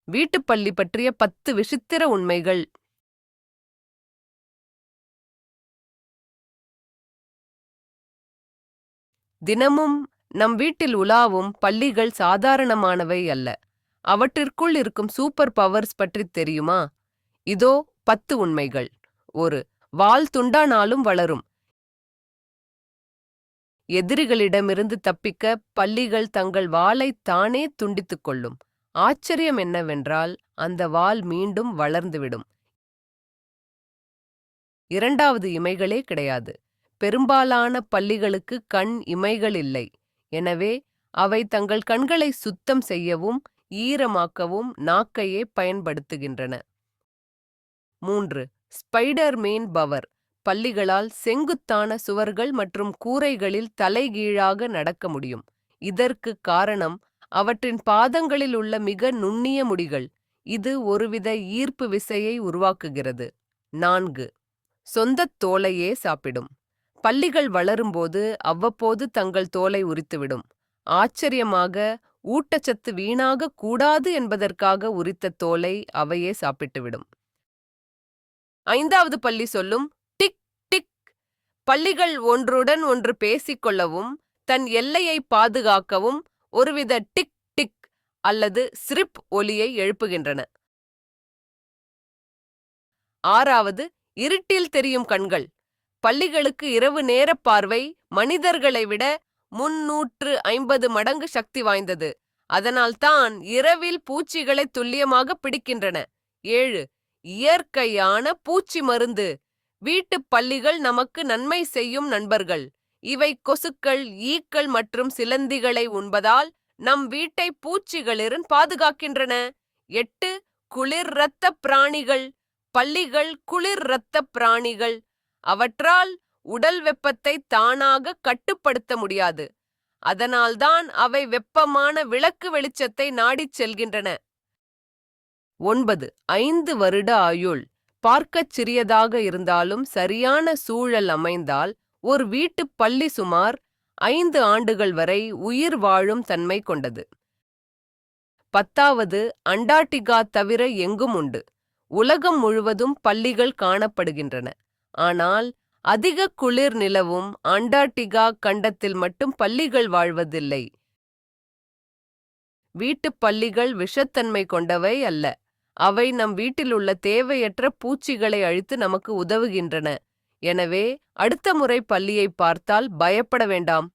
வீட்டுப்பள்ளி பற்றிய 10 விசித்திர உண்மைகள். தினமும் நம் வீட்டில் உலாவும் பள்ளிகள் சாதாரணமானவை அல்ல. அவற்றிற்குள் இருக்கும் சூப்பர் பவர்ஸ் பற்றி தெரியுமா? இதோ 10 உண்மைகள். ஒரு வால் துண்டானாலும் வளரும். எதிரிகளிடமிருந்து தப்பிக்க பல்லிகள் தங்கள் வாலை தானே துண்டித்துக் கொள்ளும். ஆச்சரியம் என்னவென்றால் அந்த வால் மீண்டும் வளர்ந்துவிடும். இரண்டாவது, இமைகளே கிடையாது. பெரும்பாலான பல்லிகளுக்கு கண் இமைகள் இல்லை. எனவே அவை தங்கள் கண்களை சுத்தம் செய்யவும் ஈரமாக்கவும் நாக்கையே பயன்படுத்துகின்றன. 3. Spiderman power. பல்லிகளால் செங்குத்தான சுவர்கள் மற்றும் கூரைகளில் தலைகீழாக நடக்க முடியும். இதற்கு காரணம் அவற்றின் பாதங்களில் உள்ள மிக நுண்ணிய முடிகள். இது ஒருவித ஈர்ப்பு விசையை உருவாக்குகிறது. 4. சொந்தத் தோலையே சாப்பிடும். பல்லிகள் வளரும்போது அவ்வப்போது தங்கள் தோலை உரித்துவிடும். ஆச்சரியமாக, ஊட்டச்சத்து வீணாக கூடாது என்பதற்காக உரித்த தோலை அவையே சாப்பிட்டுவிடும். 5வது பல்லி சொல்லும் டிக் டிக். பல்லிகள் ஒன்றுடன் ஒன்று பேசிக்கொள்ளவும் தன் எல்லையை பாதுகாக்கவும் ஒருவித டிக் டிக் அல்லது சிரிப் ஒலியை எழுப்புகின்றன. 6வது, இருட்டில் தெரியும் கண்கள். பல்லிகளுக்கு இரவு நேர பார்வை மனிதர்களை விட 350 மடங்கு சக்தி வாய்ந்தது. அதனால்தான் இரவில் பூச்சிகளை துல்லியமாக பிடிக்கின்றன. 7. இயற்கையான பூச்சி மருந்து. வீட்டுப் பல்லிகள் நமக்கு நன்மை செய்யும் நண்பர்கள். இவை கொசுக்கள், ஈக்கள் மற்றும் சிலந்திகளை உண்பதால் நம் வீட்டை பூச்சிகளிருந்து பாதுகாக்கின்றன. 8. குளிர் இரத்த பிராணிகள். பல்லிகள் குளிர் இரத்த பிராணிகள். அவற்றால் உடல் வெப்பத்தை தானாக கட்டுப்படுத்த முடியாது. அதனால்தான் அவை வெப்பமான விளக்கு வெளிச்சத்தை நாடிச் செல்கின்றன. 9. 5 வருட ஆயுள். பார்க்கச் சிறியதாக இருந்தாலும் சரியான சூழல் அமைந்தால் ஒரு வீட்டுப் பல்லி சுமார் 5 ஆண்டுகள் வரை உயிர் வாழும் தன்மை கொண்டது. 10வது, அண்டார்டிகா தவிர எங்கும் உண்டு. உலகம் முழுவதும் பல்லிகள் காணப்படுகின்றன. ஆனால் அதிக குளிர் நிலவும் அண்டார்டிகா கண்டத்தில் மட்டும் பல்லிகள் வாழ்வதில்லை. வீட்டுப் பல்லிகள் விஷத்தன்மை கொண்டவை அல்ல. அவை நம் வீட்டில் உள்ள தேவையற்ற பூச்சிகளை அழித்து நமக்கு உதவுகின்றன. எனவே அடுத்த முறை பல்லியை பார்த்தால் பயப்பட வேண்டாம்.